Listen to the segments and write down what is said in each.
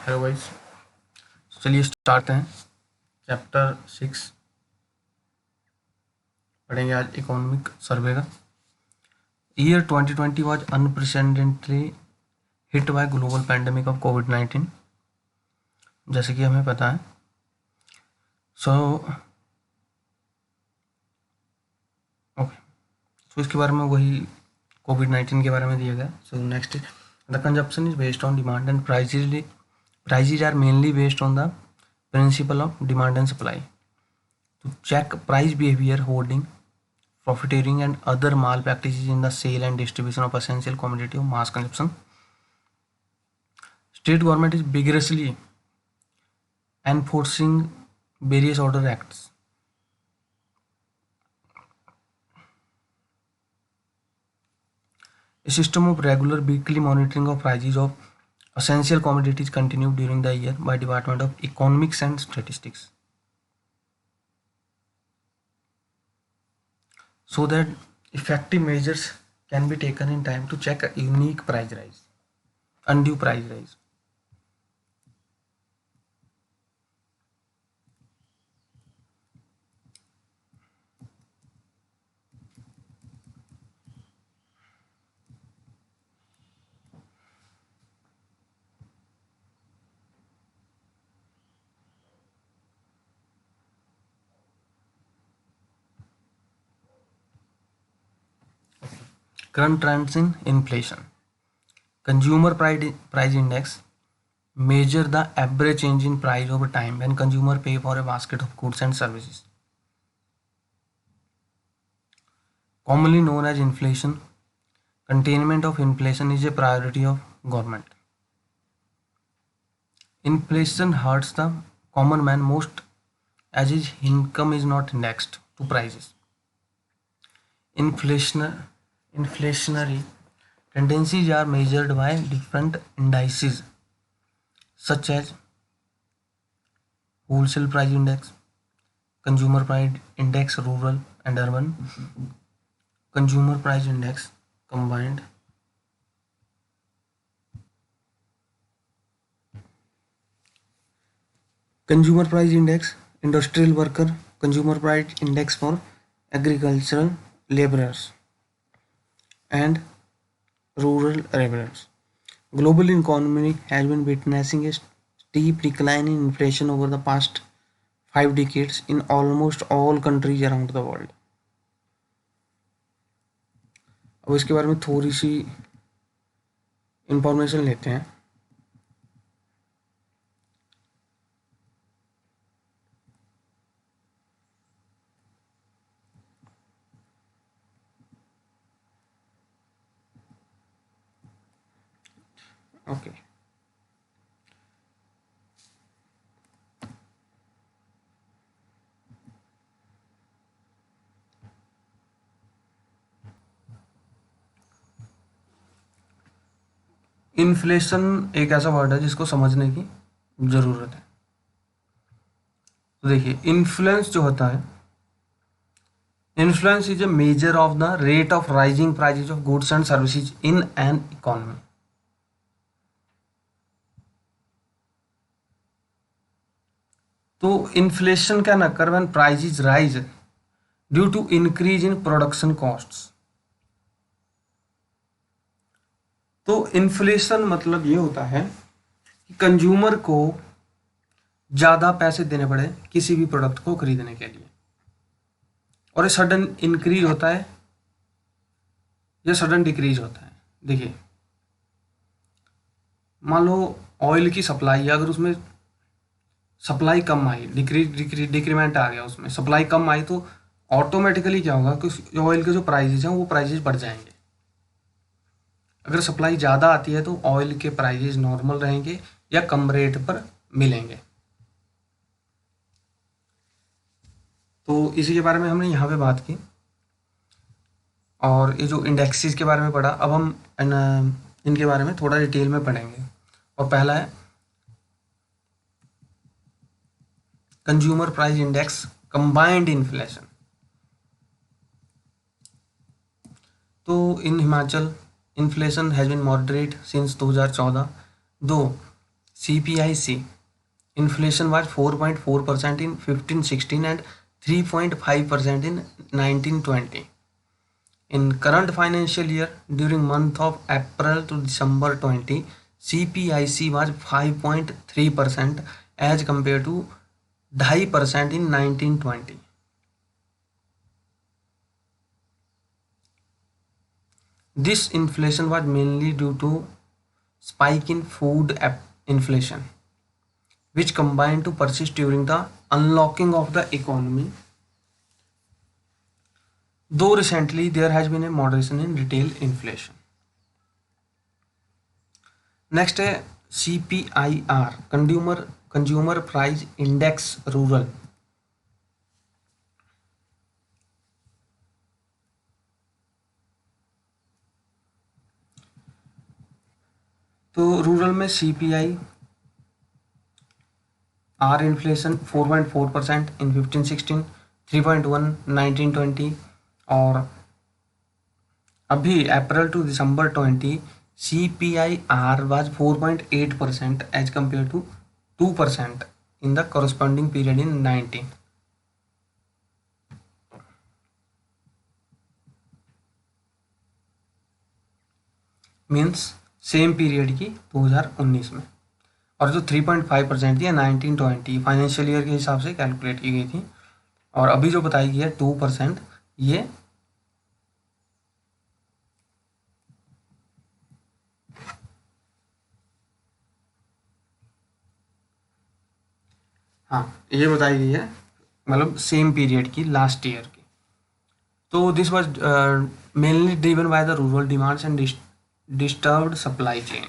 Hello guys. चलिए start हैं। Chapter 6 पढ़ेंगे आज इकोनॉमिक सर्वे का। Year 2020 was unprecedentedly hit by global pandemic of कोविड-19, जैसे कि हमें पता है। सो इसके बारे में वही कोविड-19 के बारे में दिया गया। So next, the consumption is based on demand and prices are mainly based on the principle of demand and supply to check price behavior, hoarding, profiteering and other malpractices in the sale and distribution of essential commodity of mass consumption. State government is vigorously enforcing various order acts. A system of regular weekly monitoring of prices of essential commodities continued during the year by Department of Economics and Statistics, so that effective measures can be taken in time to check a unique price rise, undue price rise. Current trends in inflation. Consumer price index measure the average change in price over time when consumer pay for a basket of goods and services. Commonly known as inflation, containment of inflation is a priority of government. Inflation hurts the common man most as his income is not indexed to prices. Inflationary tendencies are measured by different indices such as wholesale price index, consumer price index rural and urban, consumer price index combined, consumer price index industrial worker, consumer price index for agricultural laborers and rural laborers. Global economy has been witnessing a steep decline in inflation over the past 5 decades in almost all countries around the world. अब इसके बारे में थोड़ी सी information लेते हैं। Okay, inflation एक ऐसा word है जिसको समझने की जरूरत है। तो देखिए, इन्फ्लुएंस जो होता है, influence is a measure of the rate of rising prices of goods and services in an economy. तो inflation can occur when prices rise due to increase in production costs. तो इन्फ्लेशन मतलब ये होता है कि कंज्यूमर को ज़्यादा पैसे देने पड़े किसी भी प्रोडक्ट को खरीदने के लिए, और ये सडन इंक्रीज होता है या सडन डिक्रीज होता है। देखिए, मान लो ऑयल की सप्लाई है, अगर उसमें सप्लाई कम आई, डिक्रीमेंट आ गया, उसमें सप्लाई कम आई, तो ऑटोमेटिकली क्या होगा कि ऑयल के जो प्राइजेस हैं वो प्राइजेस बढ़ जाएंगे। अगर सप्लाई ज़्यादा आती है तो ऑयल के प्राइजेस नॉर्मल रहेंगे या कम रेट पर मिलेंगे। तो इसी के बारे में हमने यहाँ पे बात की, और ये जो इंडेक्सेस के बारे में पढ़ा, अब हम इनके बारे में थोड़ा डिटेल में पढ़ेंगे। और पहला है consumer price index combined inflation. तो इन Himachal inflation has been moderate since 2014, though CPIC inflation was 4.4% in 15-16 and 3.5% in 19-20. In current financial year, during month of April to December 20, CPIC was 5.3% as compared to 2.5% in 19-20. This inflation was mainly due to spike in food inflation, which combined to persist during the unlocking of the economy. Though recently there has been a moderation in retail inflation. Next है CPIR, consumer price index rural. तो rural में CPI are inflation 4.4% इन 15-16, 3.1 19-20 और अभी अप्रैल to December 20 CPIR was 4.8% as compared to 2% in the corresponding period in 19. Means same period की 2019 में, और जो 3.5% थी 19-20 फाइनेंशियल ईयर के हिसाब से कैलकुलेट की गई थी, और अभी जो बताई गई है 2% ये हाँ ये बताई गई है मतलब सेम पीरियड की लास्ट ईयर की। तो this was mainly driven by the rural demands and disturbed supply chain.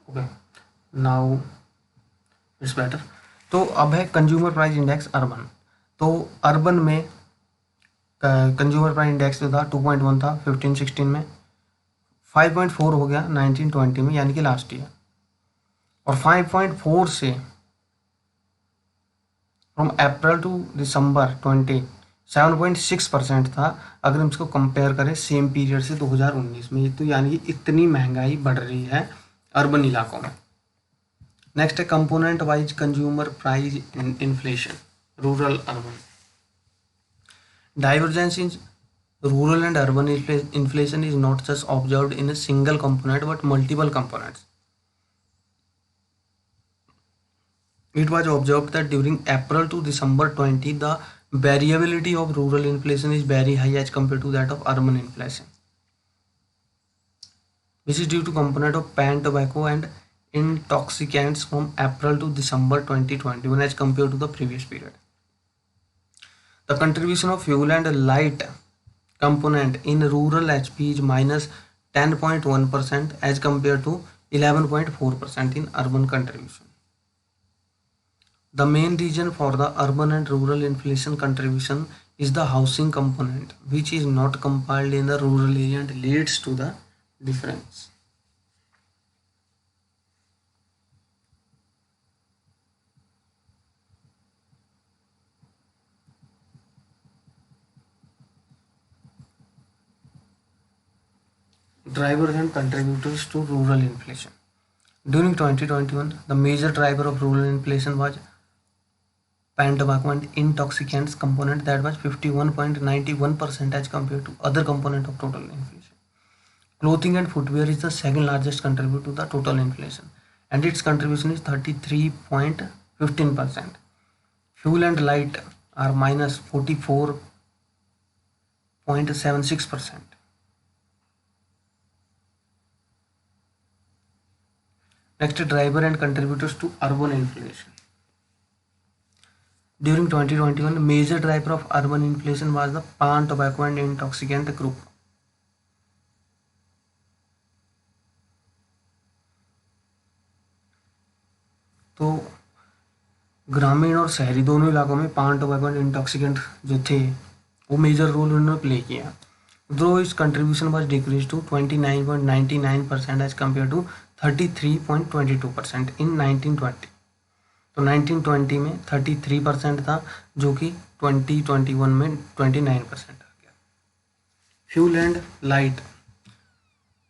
Okay now it's better. तो अब है कंज्यूमर प्राइस इंडेक्स अर्बन। तो अर्बन में कंज्यूमर प्राइस इंडेक्स जो था 2.1 था 15-16 में, 5.4 हो गया 19-20 में यानी कि लास्ट ईयर, और 5.4 से फ्रॉम अप्रैल टू दिसंबर 20 7.6% था अगर हम इसको कंपेयर करें सेम पीरियड से 2019 में। तो यानी कि इतनी महंगाई बढ़ रही है अर्बन इलाकों में। नेक्स्ट है component wise consumer price inflation rural urban. Divergence in rural and urban inflation is not just observed in a single component but multiple components. It was observed that during April to December 20 the variability of rural inflation is very high as compared to that of urban inflation. This is due to component of pan tobacco and intoxicants from April to December 2021 as compared to the previous period. The contribution of fuel and light component in rural HP is minus 10.1% as compared to 11.4% in urban contribution. The main reason for the urban and rural inflation contribution is the housing component, which is not compiled in the rural area and leads to the difference. Drivers and contributors to rural inflation. During 2021, the major driver of rural inflation was pan tobacco and intoxicants component that was 51.91% as compared to other component of total inflation. Clothing and footwear is the second largest contributor to the total inflation and its contribution is 33.15%. Fuel and light are minus 44.76%. Next, driver and contributors to urban inflation. During 2021, the major driver of urban inflation was the pan, tobacco and intoxicant group. तो ग्रामीण और शहरी दोनों इलाकों में पान, tobacco and intoxicant जो थे वो मेजर रोल उन्होंने प्ले किया. Though its contribution was decreased to 29.99% as compared to 33.22% in 1920. तो 1920 में 33% था जो कि 2021 में 29% आ गया. Fuel and light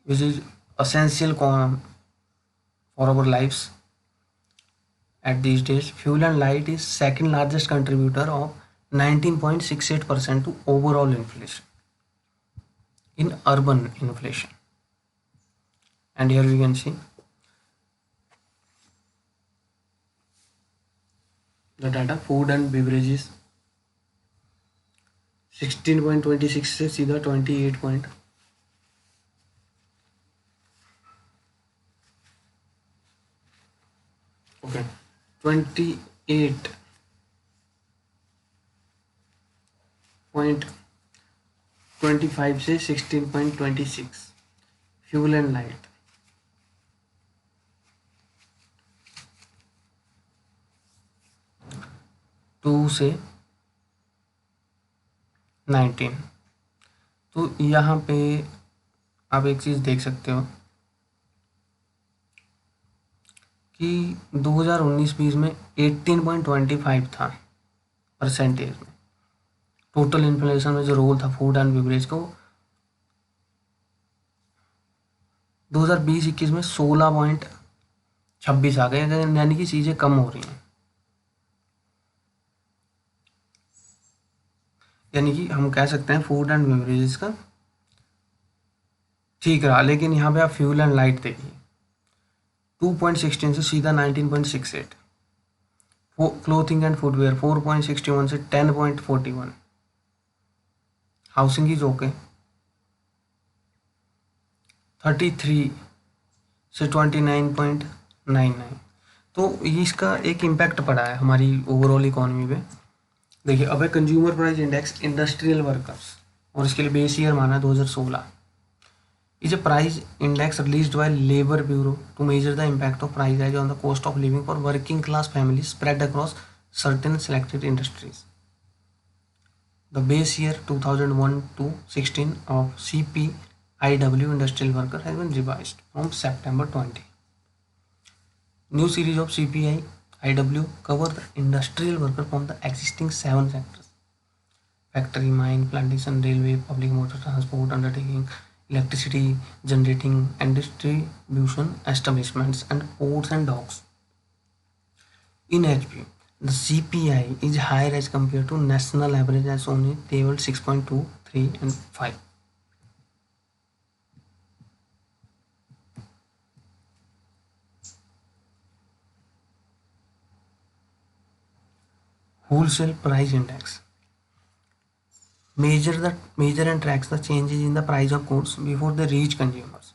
which is essential for our lives at these days. Fuel and light is second largest contributor of 19.68% to overall inflation in urban inflation. And here we can see the data. Food and beverages 16.26 से सीधा 28. Okay, 28.25 से 16.26 fuel and light. To से 19. तो यहाँ पे आप एक चीज़ देख सकते हो कि 2019-20 में 18.25 था परसेंटेज में. टोटल इन्फ्लेशन में जो रोल था फूड एंड बेवरेज को 2020-21 में 16.26 आ गए, यानी कि चीज़ें कम हो रही हैं. यानी कि हम कह सकते हैं फूड एंड बेवरेजेस का ठीक रहा. लेकिन यहाँ पे आप फ्यूल एंड लाइट देखिए 2.16 से सीधा 19.68. क्लोथिंग एंड फुटवेयर 4.61 से 10.41. हाउसिंग इज ओके 33 से 29.99. तो इसका एक इम्पैक्ट पड़ा है हमारी ओवरऑल इकोनॉमी पे. देखिए अब है consumer price index industrial workers और इसके लिए बेस ईयर माना है 2016. is a price index released by Labor Bureau to measure the impact of price rise on the cost of living for working class families spread across certain selected industries. The base year 2001 to 16 of CPIW industrial worker has been revised from September 20. New series of CPIW cover the industrial worker from the existing 7 sectors: factory, mine, plantation, railway, public motor transport undertaking, electricity generating and distribution establishments, and ports and docks. In HP, the CPI is higher as compared to national average as only table 6.2, 3 and 5. Wholesale price index measure and tracks the changes in the price of goods before they reach consumers.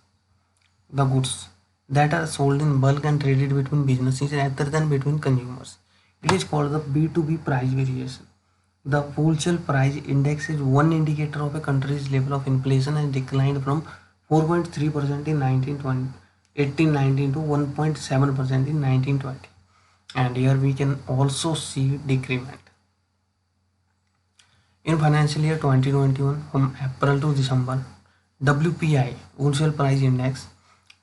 The goods that are sold in bulk and traded between businesses rather than between consumers. It is called the B2B price variation. The wholesale price index is one indicator of a country's level of inflation and declined from 4.3% in 1819 to 1.7% in 1920. And here we can also see decrement. In financial year 2021, from April to December, WPI wholesale price index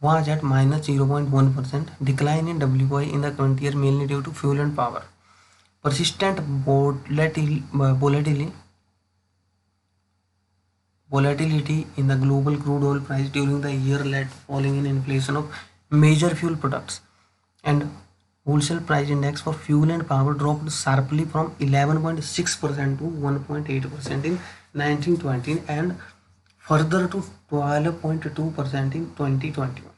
was at minus 0.1%. Decline in WPI in the current year mainly due to fuel and power. Persistent volatility in the global crude oil price during the year led falling in inflation of major fuel products, and wholesale price index for fuel and power dropped sharply from 11.6% to 1.8% in 1920 and further to 12.2% in 2021.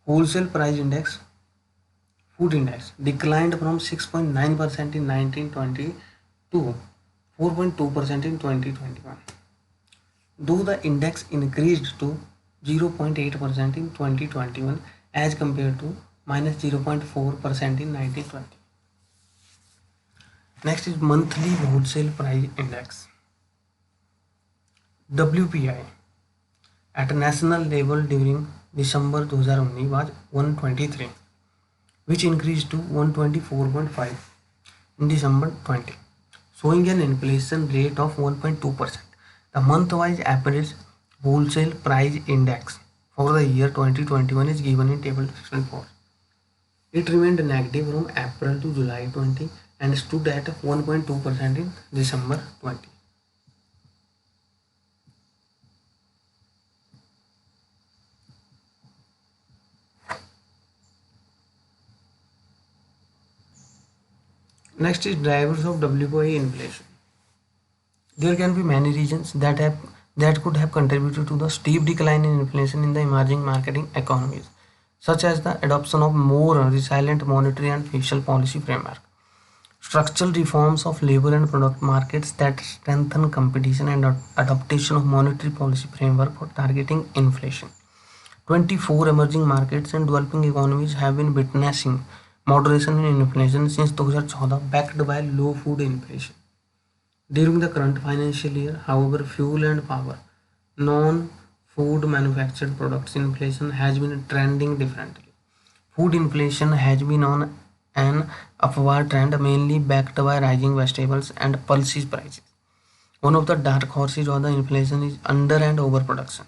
Wholesale price index, food index, declined from 6.9% in 1920 to 4.2% in 2021. Though the index increased to 0.8% in 2021 as compared to minus 0.4% in 1920. Next is monthly wholesale price index WPI at national level during December 2019 was 123, which increased to 124.5 in December 20, showing an inflation rate of 1.2%. The month-wise average wholesale price index for the year 2021 is given in table 6.4. It remained negative from April to July 20 and stood at 1.2% in December 20. Next is drivers of WPI inflation. There can be many reasons that could have contributed to the steep decline in inflation in the emerging marketing economies, such as the adoption of more resilient monetary and fiscal policy framework, structural reforms of labor and product markets that strengthen competition, and adaptation of monetary policy framework for targeting inflation. 24 emerging markets and developing economies have been witnessing moderation in inflation since 2014, backed by low food inflation. During the current financial year, however, fuel and power, non-food manufactured products inflation has been trending differently. Food inflation has been on an upward trend, mainly backed by rising vegetables and pulses prices. One of the dark horses of the inflation is under and overproduction.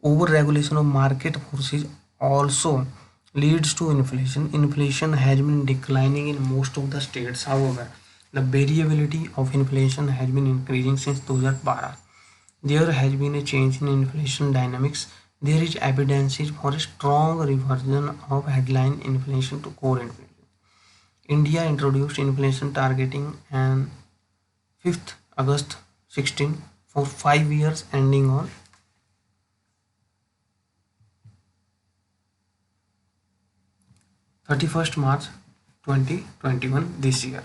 Over-regulation of market forces also leads to inflation. Inflation has been declining in most of the states. However, the variability of inflation has been increasing since 2012. There has been a change in inflation dynamics. There is evidence for a strong reversion of headline inflation to core inflation. India introduced inflation targeting on 5th August 16 for 5 years ending on 31st March 2021 this year.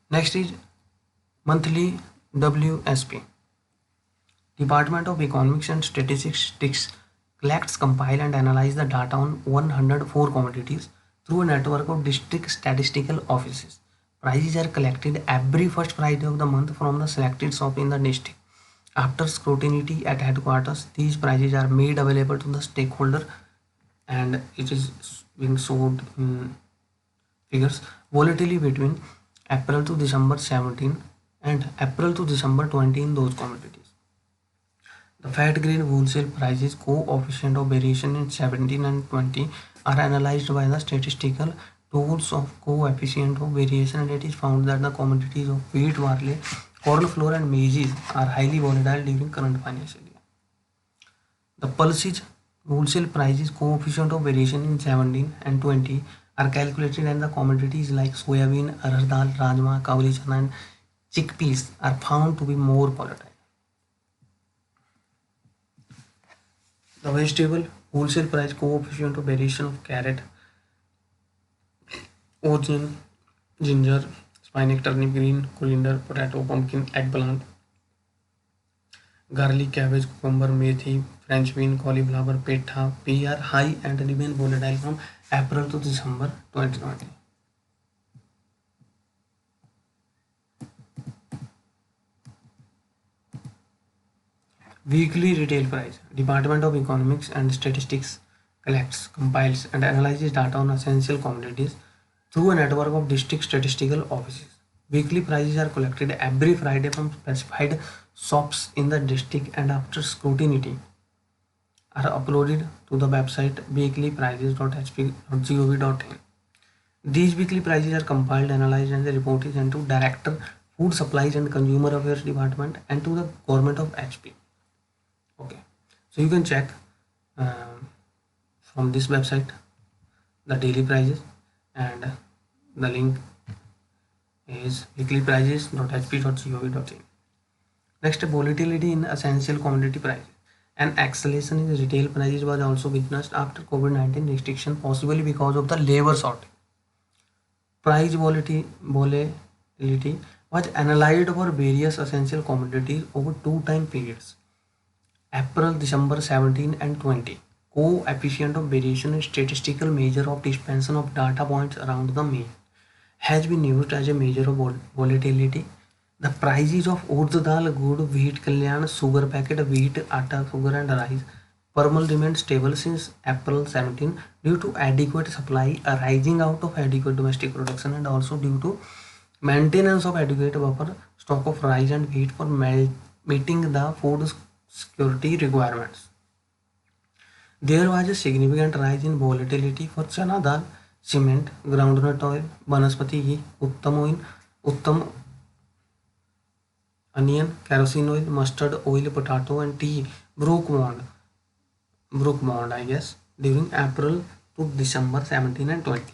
Next is monthly WSP. Department of Economics and Statistics collects, compile and analyze the data on 104 commodities through a network of district statistical offices. Prices are collected every first Friday of the month from the selected shop in the district. After scrutiny at headquarters, these prices are made available to the stakeholder and it is being sold in figures. Volatility between April to December 17 and April to December 20 in those commodities. The fat grain wholesale prices coefficient of variation in 17 and 20 are analyzed by the statistical tools of coefficient of variation, and it is found that the commodities of wheat, barley, corn flour and maize are highly volatile during current financial year. The pulses wholesale prices coefficient of variation in 17 and 20 are calculated, and the commodities like soybean, arhar dal, rajma, kavli chana and chickpeas are found to be more volatile. The vegetable wholesale price coefficient of variation of carrot, onion, ginger, spinach, turnip, green, coriander, potato, pumpkin, eggplant, garlic, cabbage, cucumber, methi, French bean, cauliflower, petha, pea are high and remain volatile from April to December 2020. Weekly retail price. Department of Economics and Statistics collects, compiles and analyzes data on essential commodities through a network of district statistical offices. Weekly prices are collected every Friday from specified shops in the district and after scrutiny are uploaded to the website weeklyprices.hp.gov.in. These weekly prices are compiled, analyzed and the report is sent to Director Food Supplies and Consumer Affairs Department and to the Government of HP. Okay, so you can check from this website the daily prices, and the link is weeklyprices.hp.gov.in. Next, volatility in essential commodity prices. An acceleration in retail prices was also witnessed after COVID-19 restriction, possibly because of the labor shortage. Price volatility was analyzed for various essential commodities over two time periods. April, December 17 and 20. Coefficient of variation is statistical measure of dispersion of data points around the mean. Has been used as a measure of volatility. The prices of urd dal, gur, wheat, kalyan, sugar packet, wheat, atta, sugar and rice Permal remained stable since April 17 due to adequate supply arising out of adequate domestic production and also due to maintenance of adequate buffer stock of rice and wheat for meeting the food security requirements. There was a significant rise in volatility for chana dal, cement, groundnut oil, banaspati ghee, uttam oil, uttam onion, kerosene oil, mustard oil, potato and tea, Brookmond, I guess, during April to December 17 and 20.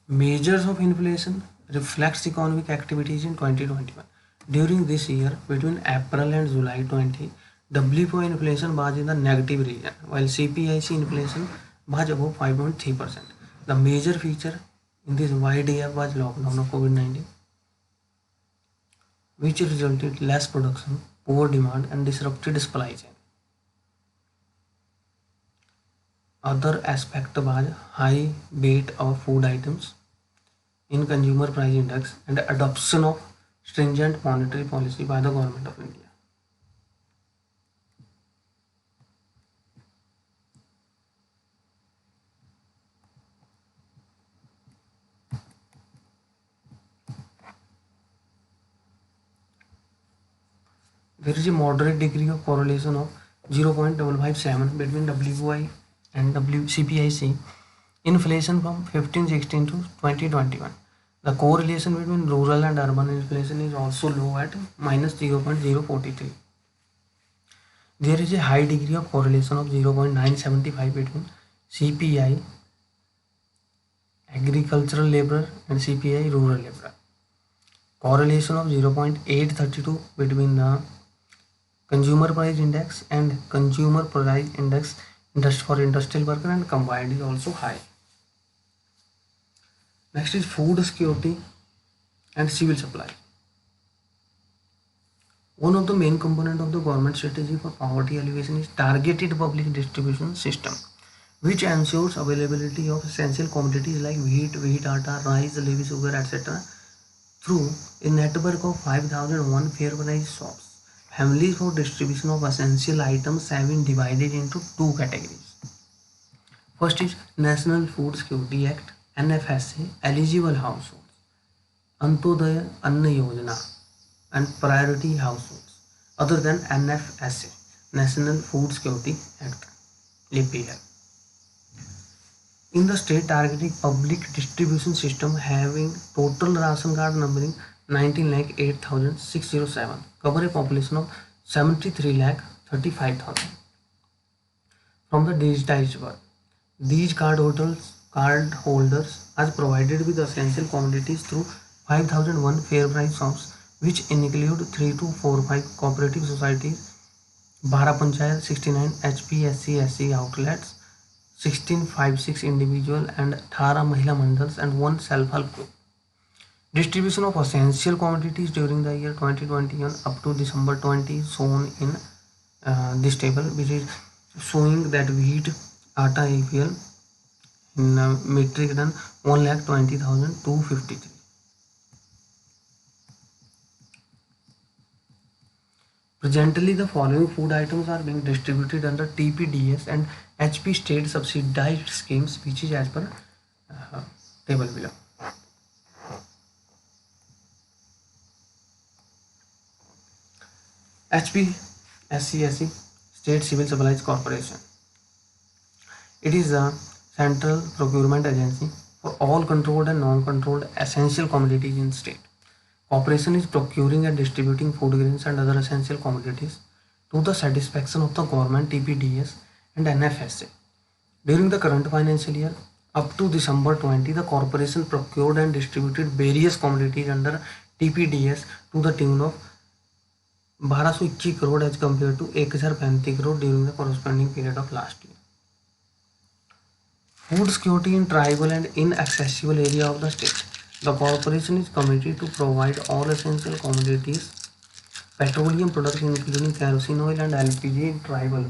Measures of inflation reflects economic activities in 2021. During this year, between April and July 20, WPO inflation was in the negative region, while CPIC inflation was above 5.3%. The major feature in this wide gap was lockdown of COVID-19, which resulted less production, poor demand, and disrupted supply chain. Other aspect was high weight of food items in consumer price index and adoption of stringent monetary policy by the government of India. There is a moderate degree of correlation of 0.557 between WPI and CPIC inflation from 15-16 to 2021. The correlation between rural and urban inflation is also low at -0.043. There is a high degree of correlation of 0.975 between CPI agricultural labor and CPI rural labor. Correlation of 0.832 between the consumer price index and consumer price index for industrial worker and combined is also high. Next is food security and civil supply. One of the main components of the government strategy for poverty alleviation is targeted public distribution system, which ensures availability of essential commodities like wheat atta, rice, jalebi, sugar, etc. through a network of 5,001 fair price shops. Families for distribution of essential items have been divided into two categories. First is National Food Security Act NFSA eligible households, Antodaya Anna Yojana and priority households other than NFSA National Food Security Act (NPL). In the state targeting public distribution system having total ration card numbering 19,08,607 cover a population of 73,35,000 from the digitized world. These cardholders are provided with essential commodities through 5,001 fair price shops, which include 3 to 4 5 cooperative societies, 12 panchayat, 69 HPSC/SC outlets, 1656 individual and 18 mahila mandals and 1 self-help group. Distribution of essential commodities during the year 2021 up to December 20 is shown in this table, which is showing that wheat, atta, APL in metric ton 1,20,253. Presently, the following food items are being distributed under TPDS and HP state subsidized schemes, which is as per table below. HPSC State Civil Supplies Corporation. It is a central procurement agency for all controlled and non-controlled essential commodities in state. Corporation is procuring and distributing food grains and other essential commodities to the satisfaction of the government, TPDS and NFSA. During the current financial year, up to December 20, the corporation procured and distributed various commodities under TPDS to the tune of 1221 crore as compared to 1035 crore during the corresponding period of last year. Food security in tribal and inaccessible area of the state. The corporation is committed to provide all essential commodities, petroleum products including kerosene oil and LPG in tribal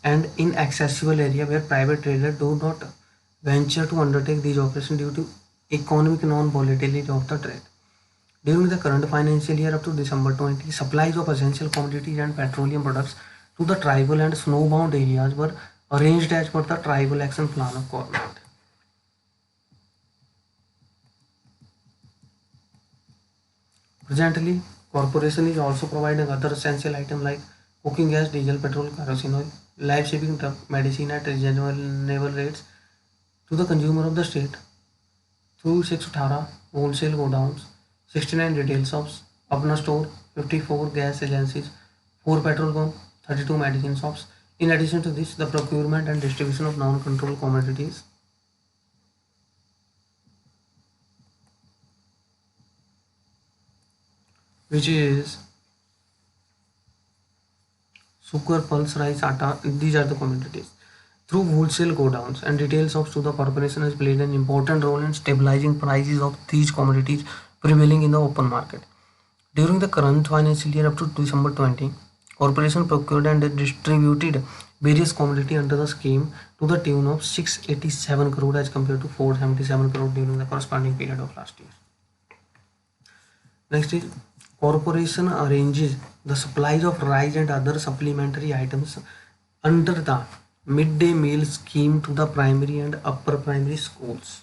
and inaccessible area where private traders do not venture to undertake these operations due to economic non-volatility of the trade. During the current financial year up to December 20, supplies of essential commodities and petroleum products to the tribal and snowbound areas were arranged as per the Tribal Action Plan of government. Presently, corporation is also providing other essential items like cooking gas, diesel, petrol, kerosene oil, life-saving drug, medicine at reasonable rates to the consumer of the state through 618 wholesale godowns, 69 retail shops, Apna store, 54 gas agencies, 4 petrol pumps, 32 medicine shops. In addition to this, the procurement and distribution of non-controlled commodities, which is sugar, pulse, rice, atta, these are the commodities. Through wholesale godowns and retail shops to the corporation has played an important role in stabilizing prices of these commodities prevailing in the open market. During the current financial year up to December 20, corporation procured and distributed various commodity under the scheme to the tune of 687 crore as compared to 477 crore during the corresponding period of last year. Next is corporation arranges the supplies of rice and other supplementary items under the midday meal scheme to the primary and upper primary schools.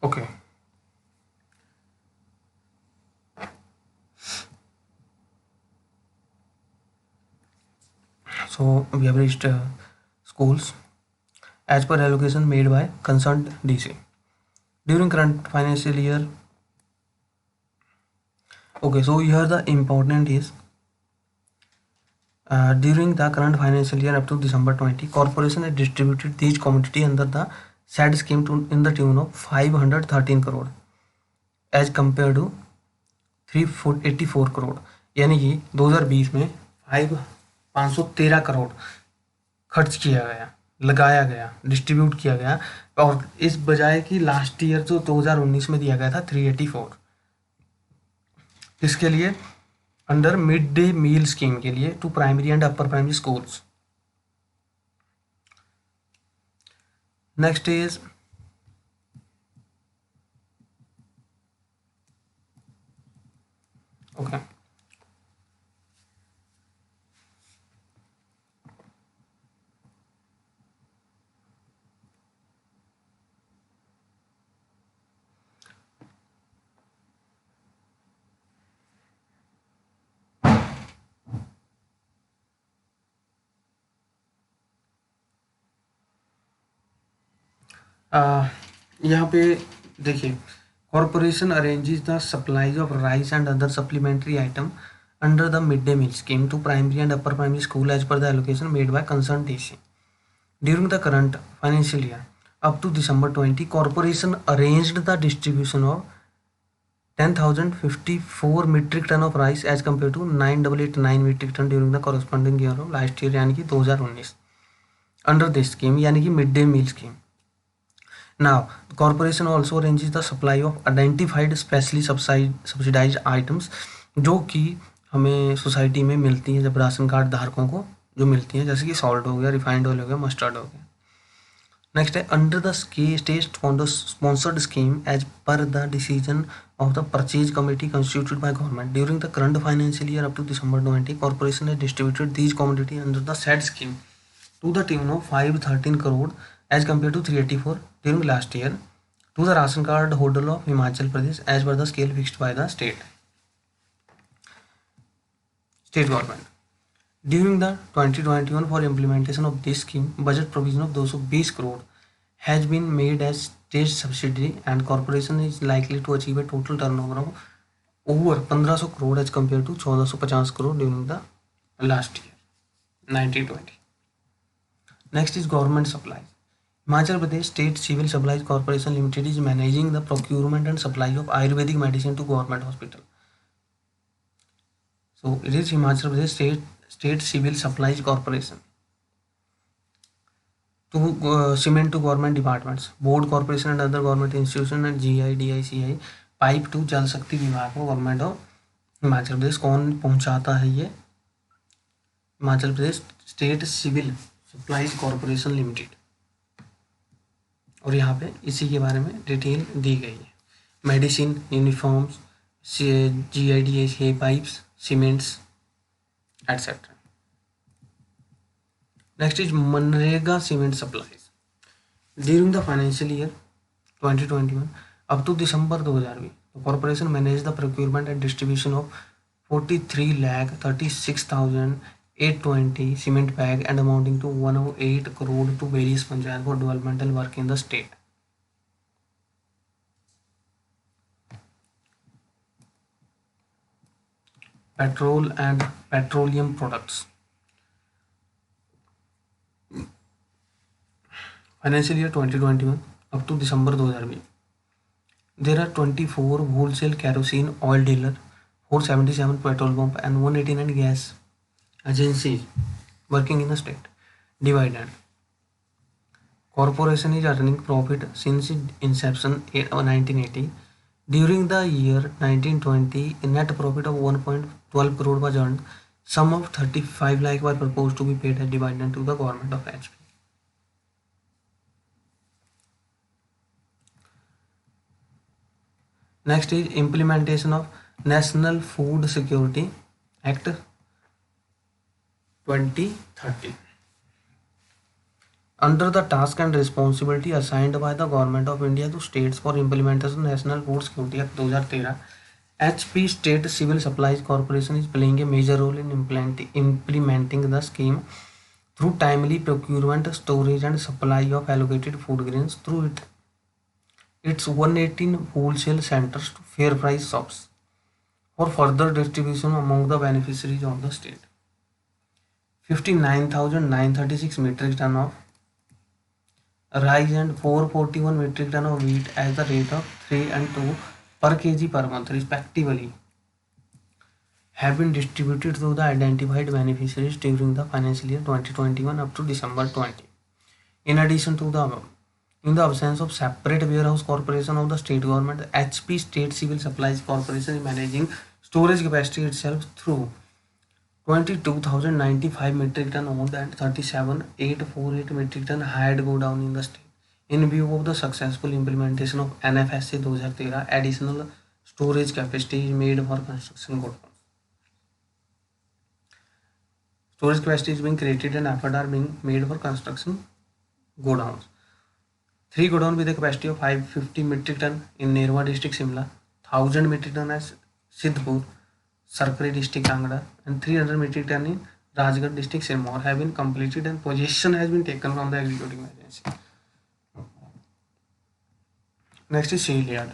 Okay. So we have reached schools as per allocation made by concerned DC. During current financial year, okay, so here the important is during the current financial year up to December 20, corporation has distributed these commodity under the said scheme to in the tune of 513 crore as compared to 384 crore, यानी कि 2020 में 513 करोड़ खर्च किया गया, लगाया गया, distribute किया गया, और इस बजाय कि लास्ट ईयर जो 2019 में दिया गया था 384, इसके लिए under mid day meal scheme के लिए to primary and upper primary schools. Next is okay. यहाँ पे देखिए, corporation arranges the supplies of rice and other supplementary item under the mid day meal scheme to primary and upper primary school as per the allocation made by concern DC. During the current financial year up to December 20, corporation arranged the distribution of 10,054 metric ton of rice as compared to 9,889 metric ton during the corresponding year of last year, यानी कि 2019 under this scheme, यानी कि mid day meal scheme. Now, the corporation also arranges the supply of identified specially subsidized items जो कि हमें society में मिलती हैं जब राशन कार्ड धारकों को जो मिलती हैं, जैसे कि सॉल्ट हो गया, रिफाइंड ऑयल हो गया, मस्टर्ड हो गया. नेक्स्ट है under the state sponsored scheme as per the decision of the purchase committee constituted by government during the current financial year up to December 20, corporation has distributed these commodity under the said scheme to the tune of 513 crore as compared to 384 during last year to the ration card holder of Himachal Pradesh as per the scale fixed by the state government. During the 2021 for implementation of this scheme, budget provision of 220 crore has been made as state subsidiary, and corporation is likely to achieve a total turnover of over 1500 crore as compared to 1450 crore during the last year 1920. Next is government supplies. Himachal Pradesh State Civil Supplies Corporation Limited is managing the procurement and supply of Ayurvedic medicine to government hospital. So it is Himachal Pradesh State Civil Supplies Corporation to cement to government departments, board corporation and other government institution and GI, DICI pipe to Jal Shakti विभाग को government of Himachal Pradesh कौन पहुंचाता है ये? Himachal Pradesh state civil supplies corporation limited, और यहाँ पे इसी के बारे में डिटेल दी गई है. Medicine, uniforms, GI, DICI pipes, cements etcetera. Next is Manrega cement supplies. During the financial year 2021 up to December 2020, the corporation managed the procurement and distribution of 43,36,820 cement bag and amounting to 108 crore to various panchayat for developmental work in the state. Petrol and petroleum products. Financial year 2021 up to December 2020, there are 24 wholesale kerosene oil dealer, 477 petrol pump and 189 gas agencies working in the state. Dividend. Corporation is earning profit since inception 1980. During the year 1920, a net profit of 1.12 crore was earned. Sum of 35 lakh were proposed to be paid as dividend to the government of HP. Next is implementation of National Food Security Act 2013. Under the task and responsibility assigned by the Government of India to states for implementation of National Food Security Act 2013, HP State Civil Supplies Corporation is playing a major role in implementing the scheme through timely procurement, storage and supply of allocated food grains through its 118 wholesale centers to fair price shops for further distribution among the beneficiaries of the state. 59,936 metric ton of rice and 441 metric ton of wheat at the rate of 3 and 2 per kg per month respectively have been distributed to the identified beneficiaries during the financial year 2021 up to December 20. In addition to the above, in the absence of separate warehouse corporation of the state government, HP State Civil Supplies Corporation is managing storage capacity itself through 22,095 metric ton owned and 37,848 metric ton hired go down in the state. In view of the successful implementation of NFSA 2013, additional storage capacity is made for construction go downs. Storage capacity is being created and effort are being made for construction go downs. 3 go down with a capacity of 550 metric ton in Nerwa district Shimla, 1000 metric ton as Sidhpur, Sarkari district Kangra, and 300 metric ton in Rajgarh district Sirmaur have been completed and possession has been taken from the executing agency. Next is sale yard.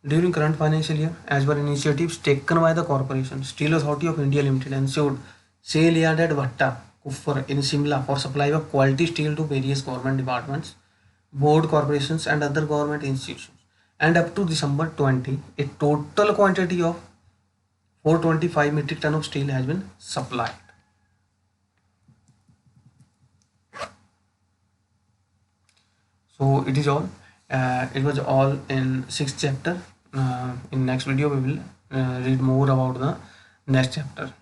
During current financial year, as per initiatives taken by the corporation, Steel Authority of India Limited ensured sale yard at Bhatta, Kuffar in Shimla for supply of quality steel to various government departments, board corporations and other government institutions. And up to December 20, a total quantity of 425 metric ton of steel has been supplied. So it is all. It was all in 6th chapter. In next video we will read more about the next chapter.